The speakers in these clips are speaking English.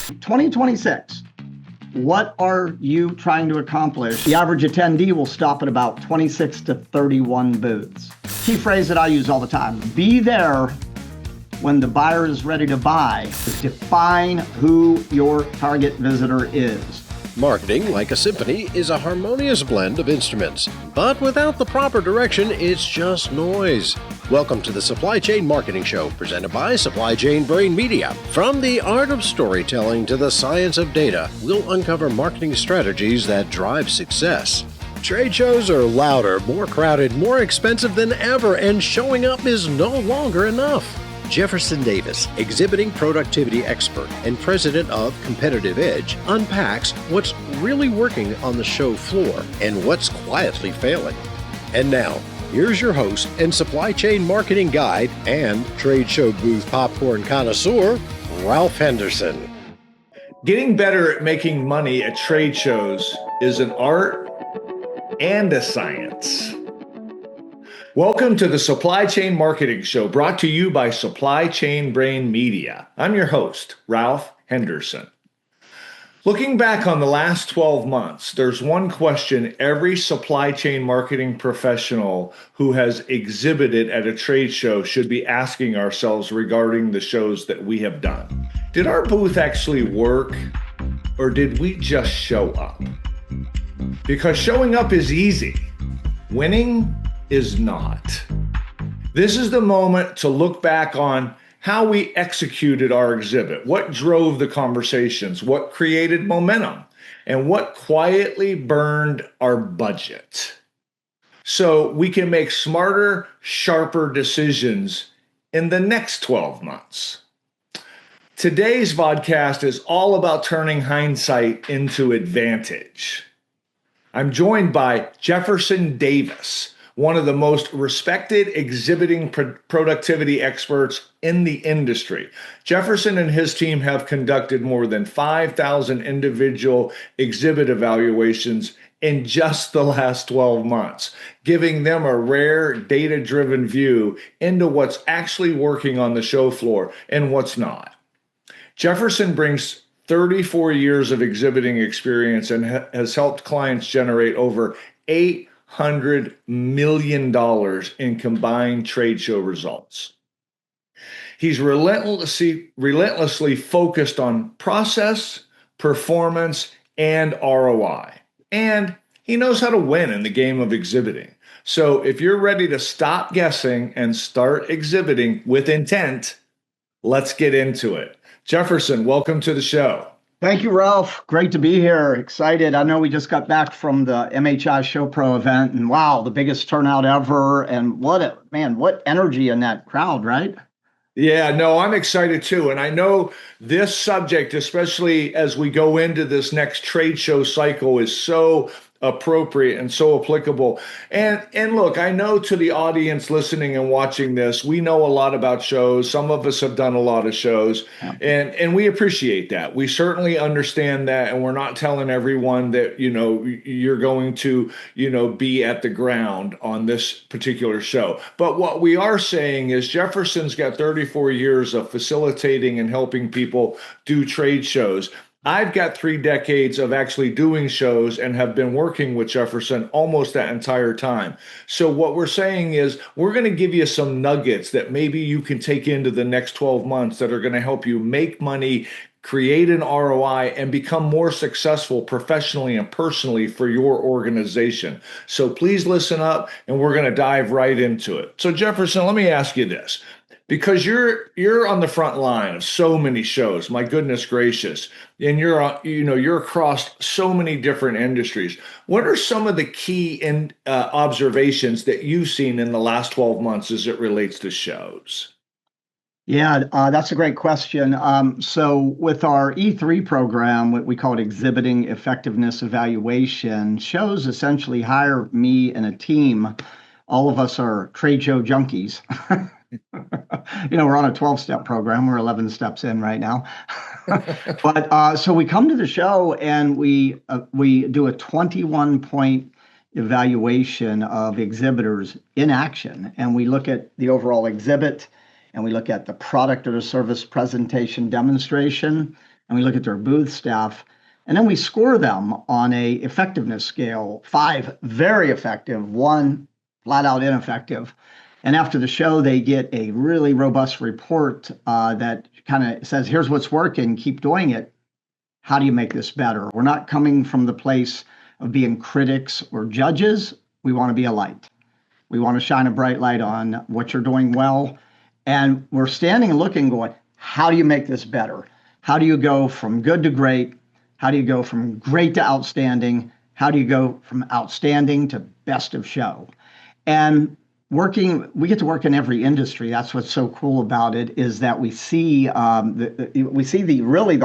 2026. What are you trying to accomplish? The average attendee will stop at about 26 to 31 booths. Key phrase that I use all the time: be there when the buyer is ready to buy. Define who your target visitor is. Marketing, like a symphony, is a harmonious blend of instruments. But without the proper direction, it's just noise. Welcome to the Supply Chain Marketing Show, presented by Supply Chain Brain Media. From the art of storytelling to the science of data, we'll uncover marketing strategies that drive success. Trade shows are louder, more crowded, more expensive than ever, and showing up is no longer enough. Jefferson Davis, exhibiting productivity expert and president of Competitive Edge, unpacks what's really working on the show floor and what's quietly failing. And now, here's your host and supply chain marketing guide and trade show booth popcorn connoisseur, Ralph Henderson. Getting better at making money at trade shows is an art and a science. Welcome to the Supply Chain Marketing Show, brought to you by Supply Chain Brain Media. I'm your host, Ralph Henderson. Looking back on the last 12 months, there's one question every supply chain marketing professional who has exhibited at a trade show should be asking ourselves regarding the shows that we have done. Did our booth actually work, or did we just show up? Because showing up is easy. Winning is not. This is the moment to look back on how we executed our exhibit, what drove the conversations, what created momentum, and what quietly burned our budget. So we can make smarter, sharper decisions in the next 12 months. Today's podcast is all about turning hindsight into advantage. I'm joined by Jefferson Davis, one of the most respected exhibiting productivity experts in the industry. Jefferson and his team have conducted more than 5,000 individual exhibit evaluations in just the last 12 months, giving them a rare data-driven view into what's actually working on the show floor and what's not. Jefferson brings 34 years of exhibiting experience and has helped clients generate over $800 million in combined trade show results. He's relentlessly focused on process, performance, and ROI. And he knows how to win in the game of exhibiting. So if you're ready to stop guessing and start exhibiting with intent, let's get into it. Jefferson, welcome to the show. Thank you, Ralph. Great to be here. Excited. I know we just got back from the MHI Show Pro event, and wow, the biggest turnout ever. And what energy in that crowd, right? Yeah, no, I'm excited too. And I know this subject, especially as we go into this next trade show cycle, is so appropriate and so applicable. And look, I know to the audience listening and watching this, we know a lot about shows. Some of us have done a lot of shows, and we appreciate that. We certainly understand that, and we're not telling everyone that, you're going to, be at the ground on this particular show. But what we are saying is Jefferson's got 34 years of facilitating and helping people do trade shows. I've got 3 decades of actually doing shows and have been working with Jefferson almost that entire time. So what we're saying is we're going to give you some nuggets that maybe you can take into the next 12 months that are going to help you make money, create an ROI, and become more successful professionally and personally for your organization. So please listen up, and we're going to dive right into it. So Jefferson, let me ask you this. Because you're on the front line of so many shows, my goodness gracious, and you're across so many different industries. What are some of the key observations that you've seen in the last 12 months as it relates to shows? Yeah, that's a great question. So with our E3 program, what we call it Exhibiting Effectiveness Evaluation, shows essentially hire me and a team. All of us are trade show junkies. We're on a 12-step program. We're 11 steps in right now. But so we come to the show and we do a 21-point evaluation of exhibitors in action. And we look at the overall exhibit, and we look at the product or the service presentation demonstration. and we look at their booth staff, and then we score them on a effectiveness scale. 5, very effective, 1, flat out ineffective. And after the show, they get a really robust report that kind of says, here's what's working, keep doing it. How do you make this better? We're not coming from the place of being critics or judges. We want to be a light. We want to shine a bright light on what you're doing well. And we're standing and looking, going, how do you make this better? How do you go from good to great? How do you go from great to outstanding? How do you go from outstanding to best of show? And we get to work in every industry. That's what's so cool about it, is that we see the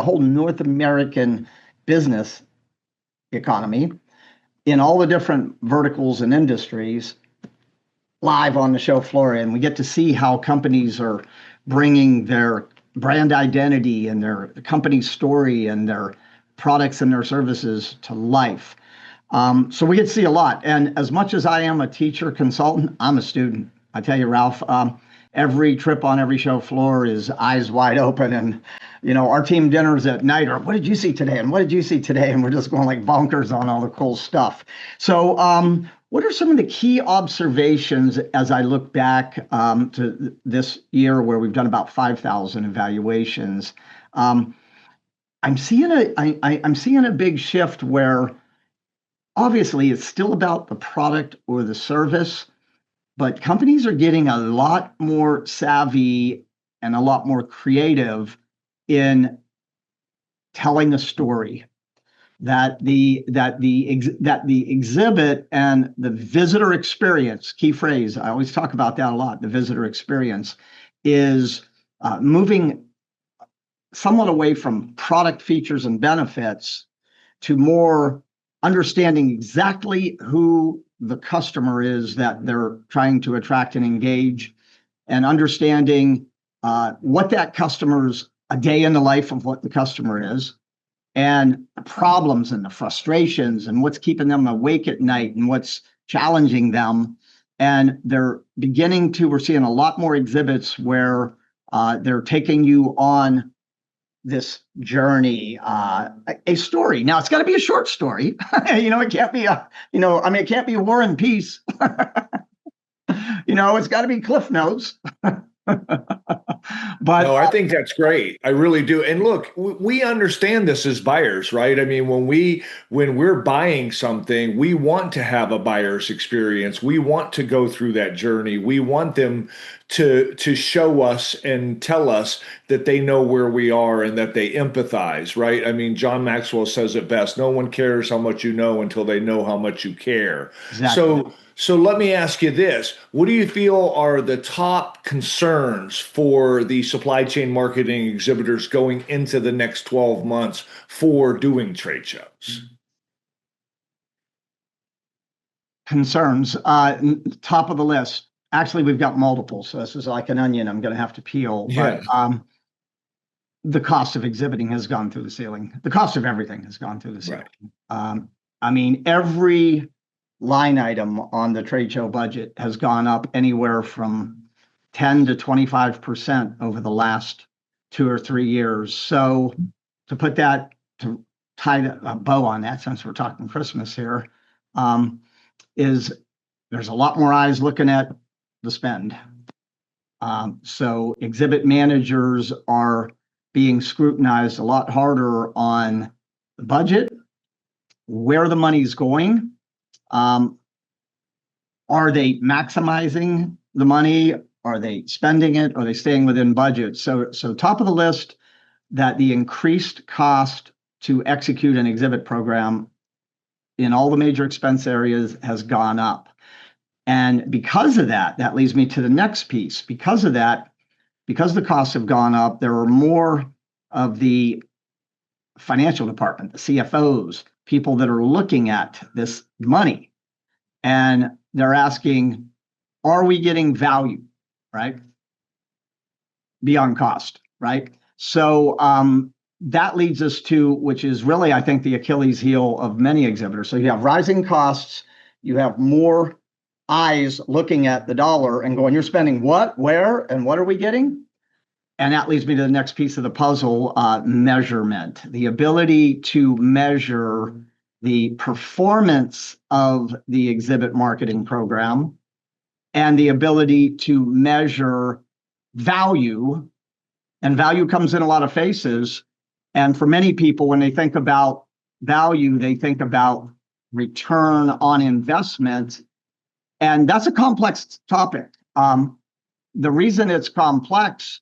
whole North American business economy in all the different verticals and industries live on the show floor, and we get to see how companies are bringing their brand identity and their company story and their products and their services to life. So we get to see a lot. And as much as I am a teacher consultant, I'm a student. I tell you, Ralph, every trip on every show floor is eyes wide open. And, our team dinners at night are, what did you see today? And what did you see today? And we're just going like bonkers on all the cool stuff. So what are some of the key observations as I look back to this year where we've done about 5,000 evaluations? I'm seeing a big shift where obviously it's still about the product or the service, but companies are getting a lot more savvy and a lot more creative in telling a story. That the exhibit and the visitor experience, key phrase, I always talk about that a lot, the visitor experience, is moving somewhat away from product features and benefits to more understanding exactly who the customer is that they're trying to attract and engage, and understanding what that customer's a day in the life of what the customer is, and the problems and the frustrations and what's keeping them awake at night and what's challenging them. And we're seeing a lot more exhibits where they're taking you on this journey, a story. Now it's got to be a short story. It can't be it can't be War and Peace. It's got to be Cliff Notes. But no, I think that's great. I really do. And look, we understand this as buyers, right? I mean, when we're buying something, we want to have a buyer's experience. We want to go through that journey. We want them to show us and tell us that they know where we are and that they empathize, right? I mean, John Maxwell says it best: no one cares how much you know until they know how much you care. Exactly. So let me ask you this. What do you feel are the top concerns for the supply chain marketing exhibitors going into the next 12 months for doing trade shows? Concerns, top of the list. Actually, we've got multiple, so this is like an onion I'm going to have to peel. Yeah. But the cost of exhibiting has gone through the ceiling. The cost of everything has gone through the ceiling. Right. Every line item on the trade show budget has gone up anywhere from 10 to 25% over the last 2 or 3 years. So to tie a bow on that, since we're talking Christmas here, is there's a lot more eyes looking at the spend. So exhibit managers are being scrutinized a lot harder on the budget, where the money's going. Are they maximizing the money? Are they spending it? Are they staying within budget? So top of the list, that the increased cost to execute an exhibit program in all the major expense areas has gone up. And because of that, that leads me to the next piece. Because of that, because the costs have gone up, there are more of the financial department, the CFOs, people that are looking at this money, and they're asking, are we getting value, right? Beyond cost, right? So that leads us to, which is really, I think, the Achilles heel of many exhibitors. So you have rising costs, you have more eyes looking at the dollar and going, you're spending what, where, and what are we getting? And that leads me to the next piece of the puzzle, measurement. The ability to measure the performance of the exhibit marketing program and the ability to measure value. And value comes in a lot of faces. And for many people, when they think about value, they think about return on investment. And that's a complex topic. The reason it's complex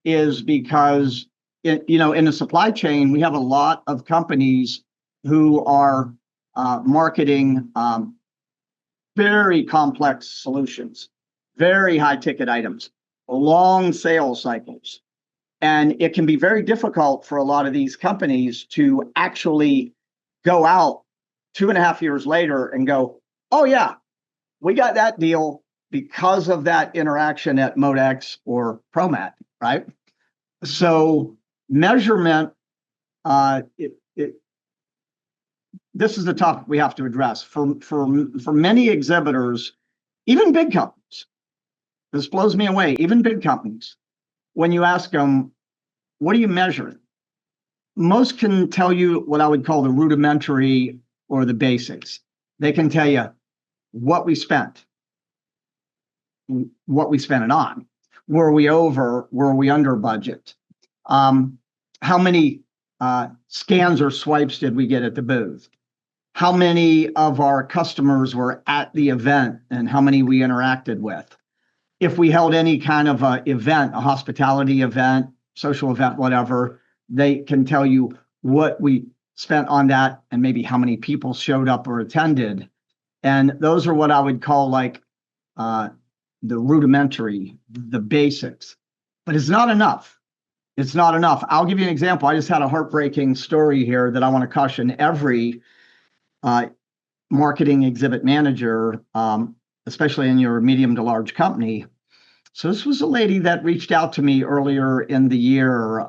is because in the supply chain, we have a lot of companies who are marketing very complex solutions, very high ticket items, long sales cycles. And it can be very difficult for a lot of these companies to actually go out 2.5 years later and go, oh yeah, we got that deal because of that interaction at Modex or Promat, right? So measurement, this is the topic we have to address. For many exhibitors, even big companies, this blows me away, even big companies, when you ask them, what are you measuring? Most can tell you what I would call the rudimentary or the basics. They can tell you what we spent it on. Were we over? Were we under budget? How many scans or swipes did we get at the booth? How many of our customers were at the event and how many we interacted with? If we held any kind of a event, a hospitality event, social event, whatever, they can tell you what we spent on that and maybe how many people showed up or attended. And those are what I would call like the rudimentary, the basics. But it's not enough. It's not enough. I'll give you an example. I just had a heartbreaking story here that I want to caution every marketing exhibit manager, especially in your medium to large company. So this was a lady that reached out to me earlier in the year.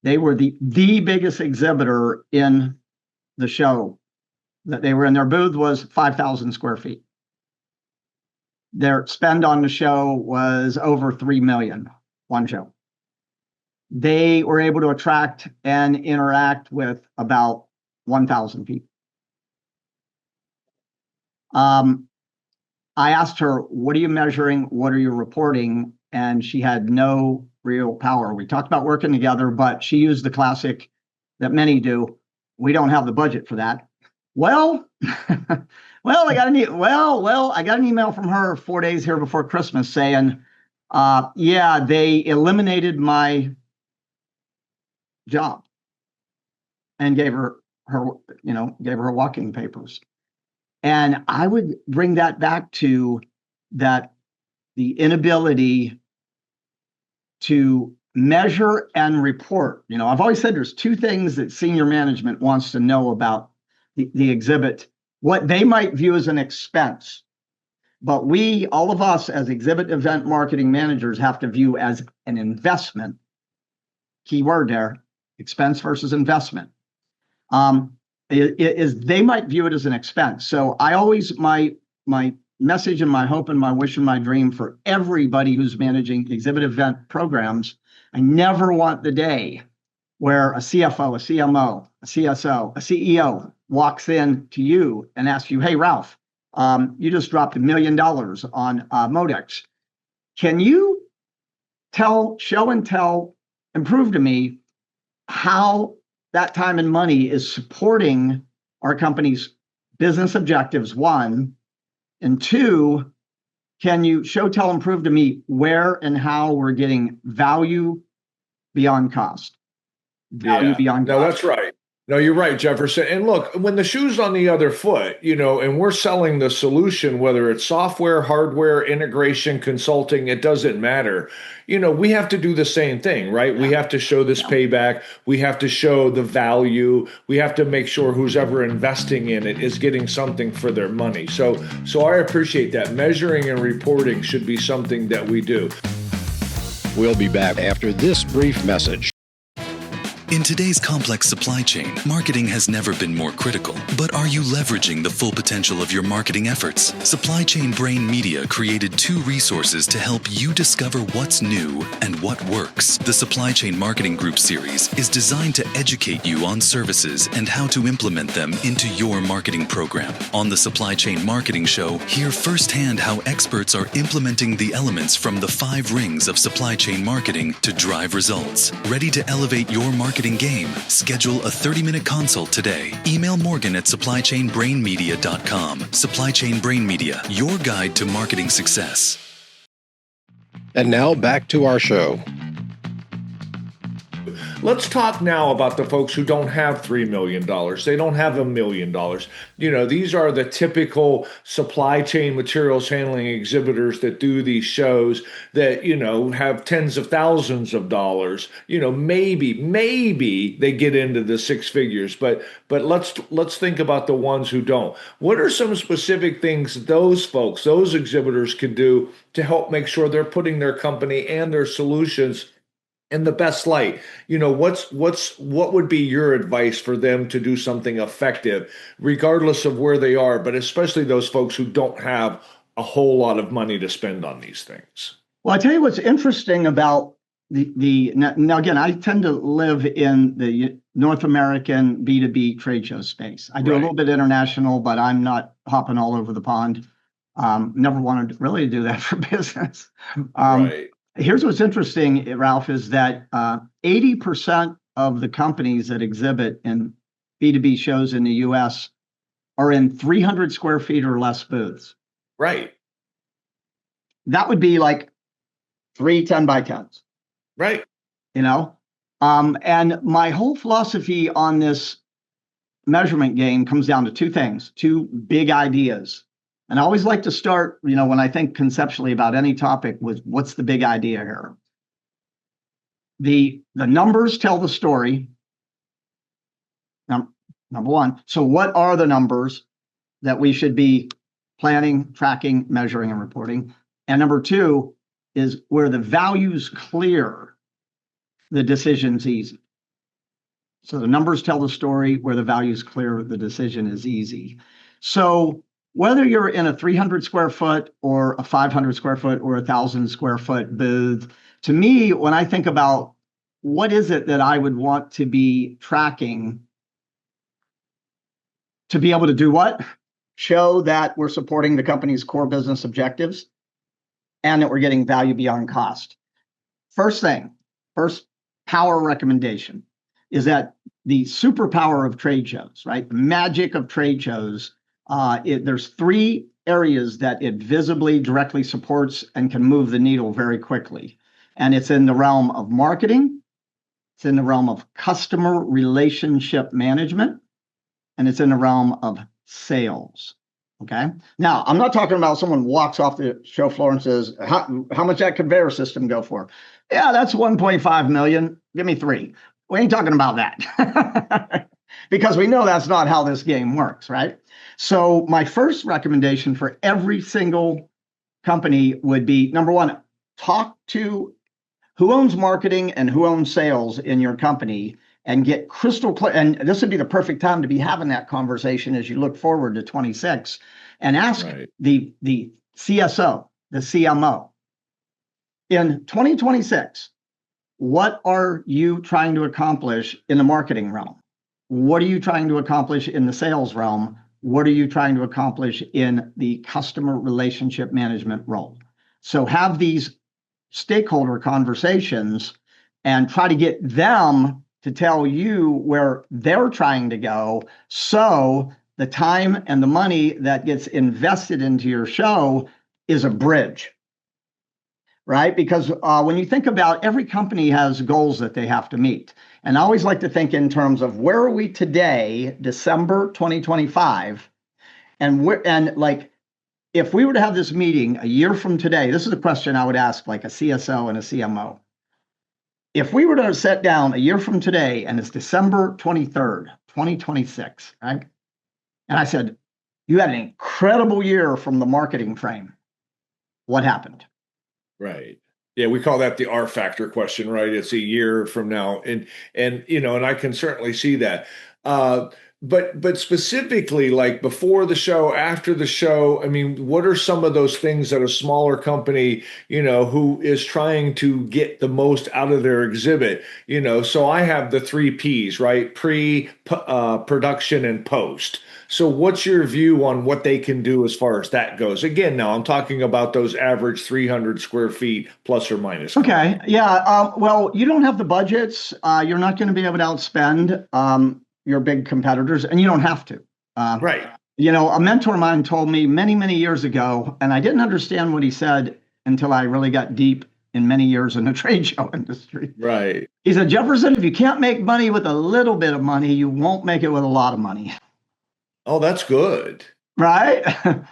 They were the biggest exhibitor in the show that they were in. Their booth was 5,000 square feet. Their spend on the show was over 3 million, one show. They were able to attract and interact with about 1,000 people. I asked her, what are you measuring? What are you reporting? And she had no real power. We talked about working together, but she used the classic that many do. We don't have the budget for that. Well, I got an email from her 4 days here before Christmas saying, yeah, they eliminated my job and gave her walking papers. And I would bring that back to that the inability to measure and report. I've always said there's two things that senior management wants to know about the exhibit, what they might view as an expense. But all of us as exhibit event marketing managers have to view as an investment. Key word there, expense versus investment. They might view it as an expense. So I always, my message and my hope and my wish and my dream for everybody who's managing exhibit event programs, I never want the day where a CFO, a CMO, a CSO, a CEO walks in to you and asks you, hey, Ralph, you just dropped $1 million on Modex. Can you show and tell, and prove to me how that time and money is supporting our company's business objectives, one, and two, can you show, tell, and prove to me where and how we're getting value beyond cost? Value beyond cost. No, that's right. No, you're right, Jefferson. And look, when the shoe's on the other foot, and we're selling the solution, whether it's software, hardware, integration, consulting, it doesn't matter. We have to do the same thing, right? We have to show this payback. We have to show the value. We have to make sure who's ever investing in it is getting something for their money. So I appreciate that. Measuring and reporting should be something that we do. We'll be back after this brief message. In today's complex supply chain, marketing has never been more critical. But are you leveraging the full potential of your marketing efforts? Supply Chain Brain Media created 2 resources to help you discover what's new and what works. The Supply Chain Marketing Group series is designed to educate you on services and how to implement them into your marketing program. On the Supply Chain Marketing Show, hear firsthand how experts are implementing the elements from the 5 rings of supply chain marketing to drive results. Ready to elevate your marketing game? Schedule a 30-minute consult today. Email Morgan at supplychainbrainmedia.com. Supply Chain Brain Media, your guide to marketing success. And now back to our show. Let's talk now about the folks who don't have $3 million. They don't have $1 million. These are the typical supply chain materials handling exhibitors that do these shows that, have tens of thousands of dollars. Maybe they get into the 6 figures, but let's think about the ones who don't. What are some specific things those folks, those exhibitors could do to help make sure they're putting their company and their solutions in the best light? What would be your advice for them to do something effective, regardless of where they are, but especially those folks who don't have a whole lot of money to spend on these things? Well, I tell you what's interesting about now again, I tend to live in the North American B2B trade show space. I do a little bit international, but I'm not hopping all over the pond. Never wanted really to do that for business. Here's what's interesting, Ralph, is that 80% of the companies that exhibit in B2B shows in the US are in 300 square feet or less booths. Right. That would be like 3 10 by 10s. Right. And my whole philosophy on this measurement game comes down to 2 things, 2 big ideas. And I always like to start, when I think conceptually about any topic, with what's the big idea here? The numbers tell the story. Number 1. So what are the numbers that we should be planning, tracking, measuring, and reporting? And number 2 is where the value's clear, the decision's easy. So the numbers tell the story, where the value's clear, the decision is easy. So whether you're in a 300 square foot or a 500 square foot or 1,000 square foot booth, to me, when I think about what is it that I would want to be tracking to be able to do what? Show that we're supporting the company's core business objectives and that we're getting value beyond cost. First power recommendation is that the superpower of trade shows, right? The magic of trade shows. There's 3 areas that it visibly, directly supports and can move the needle very quickly. And it's in the realm of marketing, it's in the realm of customer relationship management, and it's in the realm of sales. Okay. Now, I'm not talking about someone walks off the show floor and says, how much that conveyor system go for? Yeah, that's 1.5 million. Give me 3. We ain't talking about that. Because we know that's not how this game works, right? So my first recommendation for every single company would be, number 1, talk to who owns marketing and who owns sales in your company and get crystal clear. And this would be the perfect time to be having that conversation as you look forward to 26 and ask the CSO, the CMO, in 2026, what are you trying to accomplish in the marketing realm? What are you trying to accomplish in the sales realm? What are you trying to accomplish in the customer relationship management role? So have these stakeholder conversations and try to get them to tell you where they're trying to go. So the time and the money that gets invested into your show is a bridge, right? Because when you think about, every company has goals that they have to meet. And I always like to think in terms of, where are we today, December 2025? And like, if we were to have this meeting a year from today, this is a question I would ask like a CSO and a CMO. If we were to sit down a year from today and it's December 23rd, 2026, right? And I said, you had an incredible year from the marketing frame. What happened? Right. Yeah, we call that the R factor question, right? It's a year from now, and I can certainly see that. Uh, but specifically, like before the show, after the show, I mean, what are some of those things that a smaller company, who is trying to get the most out of their exhibit, So I have the three P's, right? Production, and post. So what's your view on what they can do as far as that goes? Again, now I'm talking about those average 300 square feet plus or minus. Okay. Yeah. Well, you don't have the budgets. You're not going to be able to outspend your big competitors, and you don't have to. Right. A mentor of mine told me many, many years ago, and I didn't understand what he said until I really got deep in many years in the trade show industry. Right. He said, Jefferson, if you can't make money with a little bit of money, you won't make it with a lot of money. Oh, that's good. Right?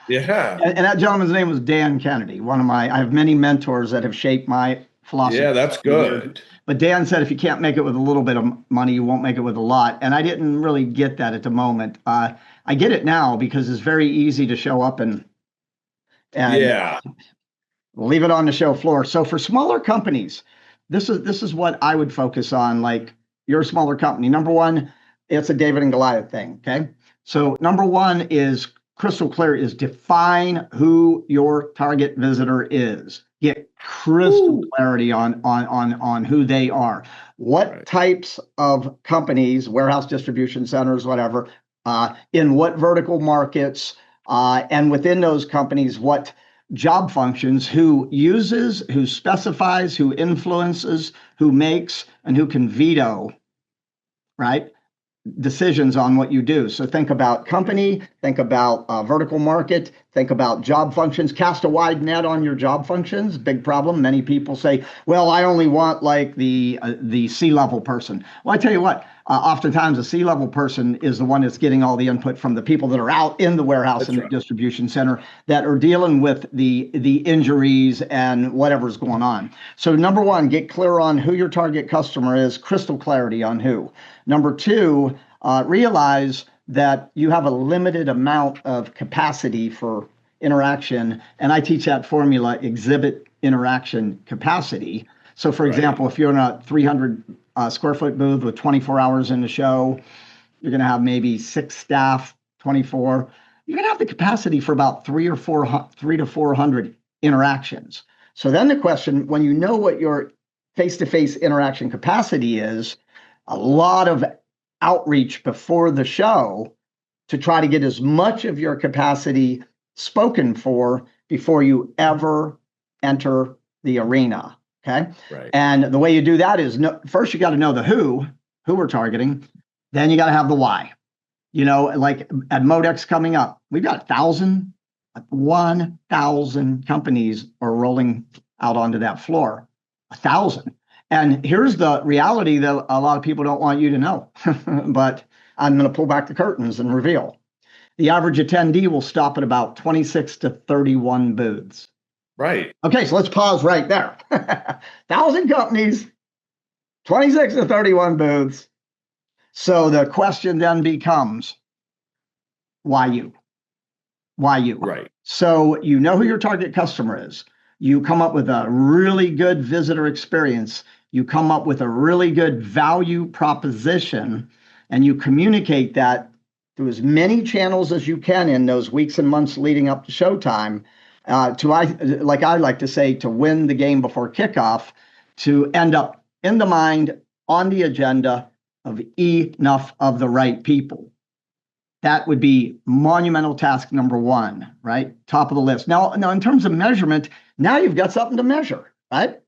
Yeah. And that gentleman's name was Dan Kennedy. I have many mentors that have shaped my philosophy. Yeah, that's good. But Dan said, if you can't make it with a little bit of money, you won't make it with a lot. And I didn't really get that at the moment. I get it now because it's very easy to show up and yeah, leave it on the show floor. So for smaller companies, this is what I would focus on. Like, you're a smaller company. Number one, it's a David and Goliath thing. Okay. So number one is crystal clear, is define who your target visitor is. Get crystal clarity on who they are. What types of companies, warehouse distribution centers, whatever, in what vertical markets, and within those companies, what job functions, who uses, who specifies, who influences, who makes, and who can veto, right? Decisions on what you do. So think about company, think about vertical market, think about job functions. Cast a wide net on your job functions. Big problem. Many people say, well, I only want like the C-level person. Well, I tell you what, oftentimes a C-level person is the one that's getting all the input from the people that are out in the warehouse and the distribution center that are dealing with the injuries and whatever's going on. So number one, get clear on who your target customer is, crystal clarity on who. Number two, realize that you have a limited amount of capacity for interaction. And I teach that formula, exhibit interaction capacity. So for example, if you're in a 300 square foot booth with 24 hours in the show, you're going to have maybe 6 staff, 24. You're going to have the capacity for about 3 to 400 interactions. So then the question, when you know what your face-to-face interaction capacity is, a lot of outreach before the show to try to get as much of your capacity spoken for before you ever enter the arena. Okay. Right. And the way you do that is first you got to know the who we're targeting. Then you got to have the why. Like at Modex coming up, we've got 1,000 companies are rolling out onto that floor. 1,000. And here's the reality that a lot of people don't want you to know, but I'm going to pull back the curtains and reveal. The average attendee will stop at about 26 to 31 booths. Right. Okay, so let's pause right there. 1,000 companies, 26 to 31 booths. So the question then becomes, why you? Why you? Right. So you know who your target customer is. You come up with a really good visitor experience. You come up with a really good value proposition, and you communicate that through as many channels as you can in those weeks and months leading up to showtime. Like I like to say, to win the game before kickoff, to end up in the mind, on the agenda of enough of the right people. That would be monumental task number one, right? Top of the list. Now in terms of measurement, now you've got something to measure, right?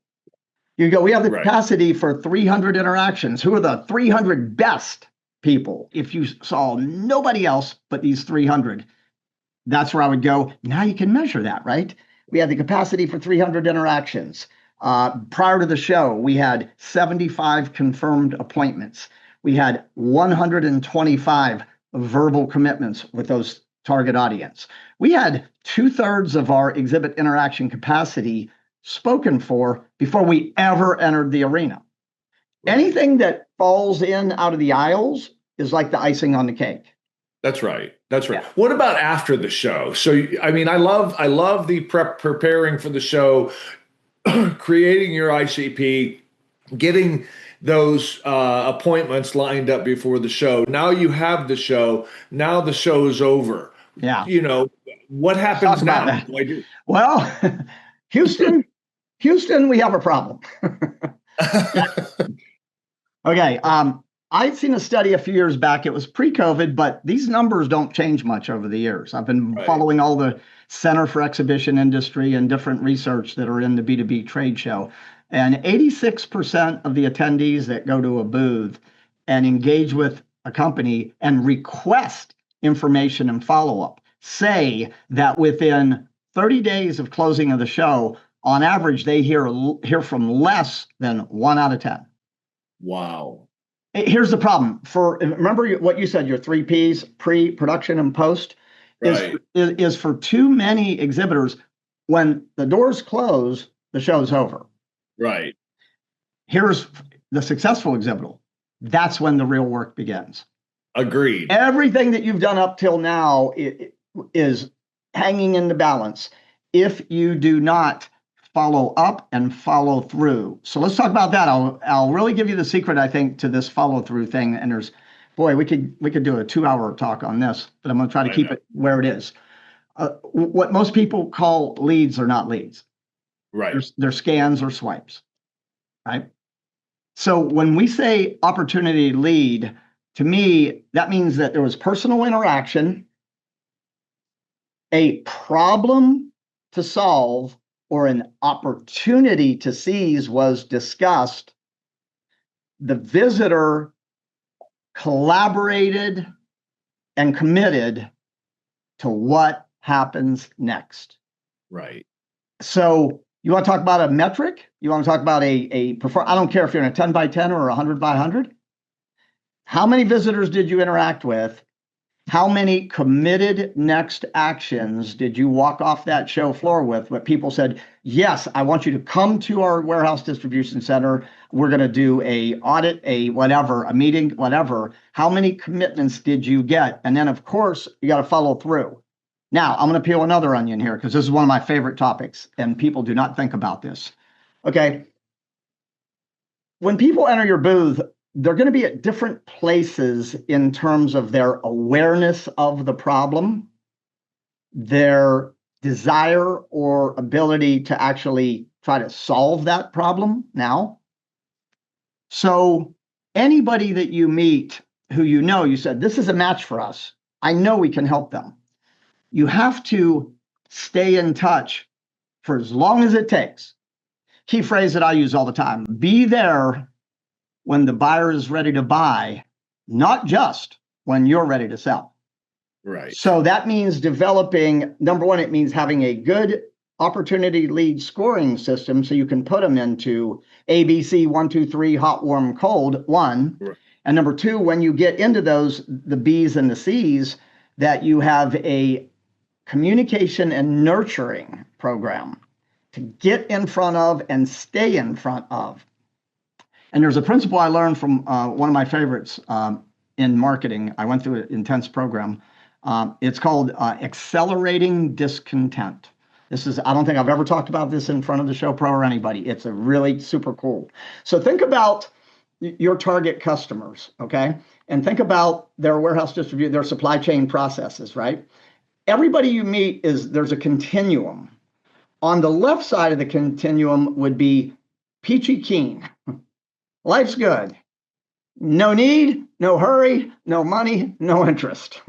You go, we have the capacity for 300 interactions. Who are the 300 best people? If you saw nobody else but these 300, that's where I would go. Now you can measure that, right? We had the capacity for 300 interactions. Prior to the show, we had 75 confirmed appointments. We had 125 verbal commitments with those target audience. We had 2/3 of our exhibit interaction capacity spoken for before we ever entered the arena. Anything that falls in out of the aisles is like the icing on the cake. That's right. That's right. Yeah. What about after the show? So, I mean, I love the preparing for the show. creating your ICP, getting those appointments lined up before the show. Now you have the show. Now the show is over. Yeah. What Let's happens talk about now? that. Well, Houston, we have a problem. Okay. I'd seen a study a few years back. It was pre-COVID, but these numbers don't change much over the years. I've been following all the Center for Exhibition Industry and different research that are in the B2B trade show. And 86% of the attendees that go to a booth and engage with a company and request information and follow-up say that within 30 days of closing of the show, on average, they hear from less than 1 out of 10. Wow. Here's the problem. Remember what you said, your 3 Ps, pre, production, and post, is for too many exhibitors. When the doors close, the show's over. Right. Here's the successful exhibitor. That's when the real work begins. Agreed. Everything that you've done up till now is hanging in the balance if you do not follow up and follow through. So let's talk about that. I'll really give you the secret, I think, to this follow through thing. And we could do a 2-hour talk on this, but I'm going to try to keep it where it is. What most people call leads are not leads. Right. They're scans or swipes. Right. So when we say opportunity lead, to me, that means that there was personal interaction, a problem to solve, or an opportunity to seize was discussed. The visitor collaborated and committed to what happens next. Right. So you want to talk about a metric? You want to talk about I don't care if you're in a 10 by 10 or 100 by 100. How many visitors did you interact with? How many committed next actions did you walk off that show floor with? What people said, yes, I want you to come to our warehouse distribution center. We're going to do a audit, a meeting, whatever. How many commitments did you get? And then, of course, you got to follow through. Now, I'm going to peel another onion here because this is one of my favorite topics, and people do not think about this. Okay. When people enter your booth, they're going to be at different places in terms of their awareness of the problem, their desire or ability to actually try to solve that problem now. So anybody that you meet who you said, this is a match for us. I know we can help them. You have to stay in touch for as long as it takes. Key phrase that I use all the time, be there when the buyer is ready to buy, not just when you're ready to sell. Right. So that means developing, number one, it means having a good opportunity lead scoring system so you can put them into ABC 1, 2, 3, hot, warm, cold, 1. Right. And number 2, when you get into those, the B's and the C's, that you have a communication and nurturing program to get in front of and stay in front of. And there's a principle I learned from one of my favorites in marketing. I went through an intense program. It's called accelerating discontent. I don't think I've ever talked about this in front of the show pro or anybody. It's a really super cool. So think about your target customers, okay? And think about their warehouse distribution, their supply chain processes, right? Everybody you meet there's a continuum. On the left side of the continuum would be peachy keen. Life's good. No need, no hurry, no money, no interest.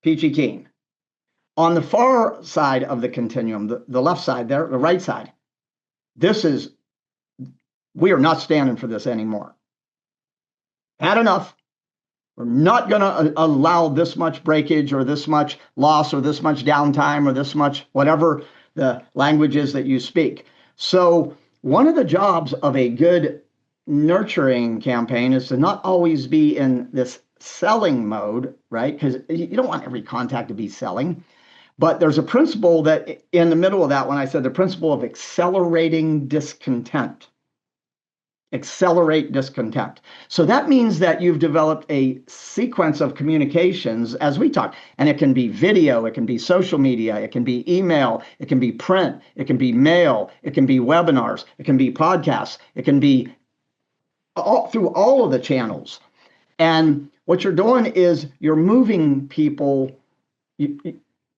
Peachy keen. On the far side of the continuum, the left side there, the right side, we are not standing for this anymore. Had enough. We're not going to allow this much breakage or this much loss or this much downtime or this much, whatever the language is that you speak. So one of the jobs of a good nurturing campaign is to not always be in this selling mode, right? Because you don't want every contact to be selling. But there's a principle that in the middle of that, when I said the principle of accelerating discontent. accelerate discontent. So that means that you've developed a sequence of communications as we talk, and it can be video, it can be social media, it can be email, it can be print, it can be mail, it can be webinars, it can be podcasts, it can be through all of the channels. And what you're doing is you're moving people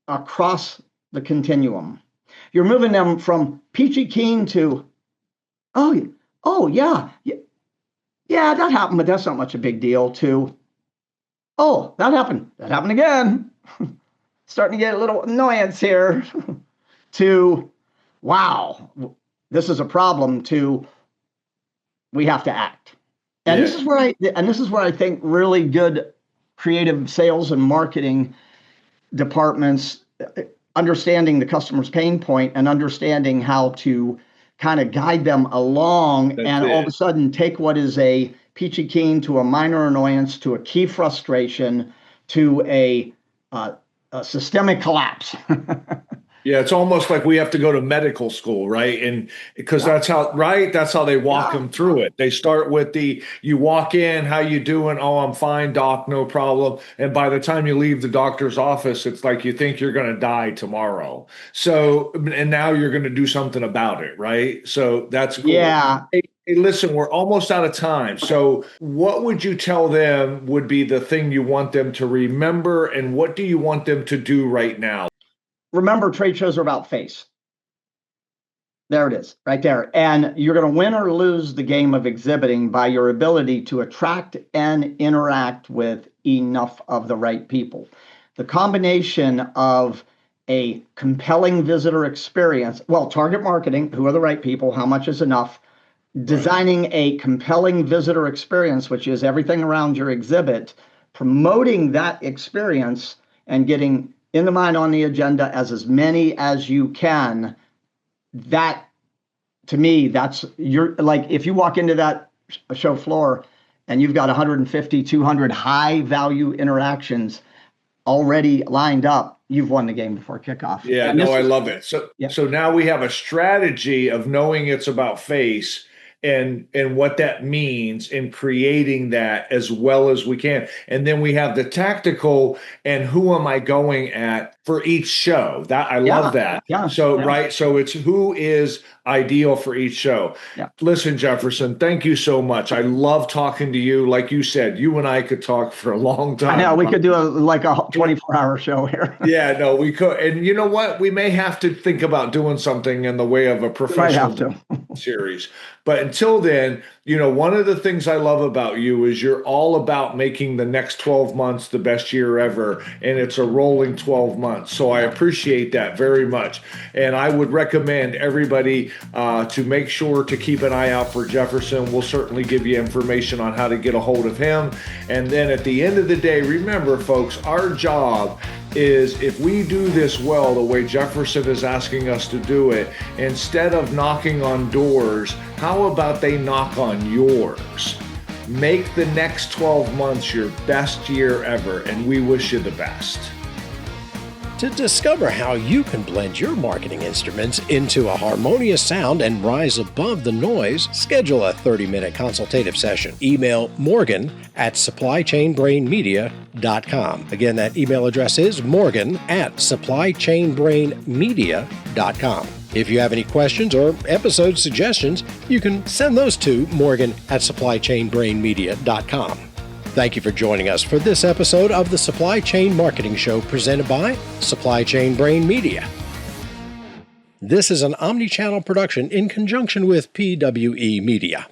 across the continuum. You're moving them from peachy keen to, oh yeah, that happened, but that's not much a big deal, to, oh, that happened again. Starting to get a little annoyance here. To, wow, this is a problem, to, we have to act. And this is where I think really good creative sales and marketing departments, understanding the customer's pain point and understanding how to kind of guide them along, all of a sudden take what is a peachy keen to a minor annoyance to a key frustration to a systemic collapse. Yeah, it's almost like we have to go to medical school, right? And because that's how they walk them through it. They start with you walk in, how you doing? Oh, I'm fine, doc, no problem. And by the time you leave the doctor's office, it's like you think you're going to die tomorrow. So, and now you're going to do something about it, right? So that's cool. Yeah. Hey, listen, we're almost out of time. So what would you tell them would be the thing you want them to remember, and what do you want them to do right now? Remember, trade shows are about face. There it is, right there. And you're going to win or lose the game of exhibiting by your ability to attract and interact with enough of the right people. The combination of a compelling visitor experience, target marketing, who are the right people, how much is enough, designing a compelling visitor experience, which is everything around your exhibit, promoting that experience and getting in the mind, on the agenda as many as you can. That, to me, that's like, if you walk into that show floor and you've got 150, 200 high value interactions already lined up, you've won the game before kickoff. Yeah, I love it. So now we have a strategy of knowing it's about face and what that means in creating that as well as we can. And then we have the tactical and who am I going at for each show. That I love that. Yeah. Right. So it's who is ideal for each show. Yeah. Listen, Jefferson, thank you so much. I love talking to you. Like you said, you and I could talk for a long time. I know, we could do a 24-hour show here. Yeah, no, we could. And you know what? We may have to think about doing something in the way of a professional series. But until then, one of the things I love about you is you're all about making the next 12 months the best year ever. And it's a rolling 12 months. So I appreciate that very much. And I would recommend everybody to make sure to keep an eye out for Jefferson. We'll certainly give you information on how to get a hold of him. And then at the end of the day, remember, folks, our job is, if we do this well, the way Jefferson is asking us to do it, instead of knocking on doors, how about they knock on yours? Make the next 12 months your best year ever, and we wish you the best. To discover how you can blend your marketing instruments into a harmonious sound and rise above the noise, schedule a 30-minute consultative session. Email morgan@supplychainbrainmedia.com. Again, that email address is morgan@supplychainbrainmedia.com. If you have any questions or episode suggestions, you can send those to morgan@supplychainbrainmedia.com. Thank you for joining us for this episode of the Supply Chain Marketing Show presented by Supply Chain Brain Media. This is an omni-channel production in conjunction with PWE Media.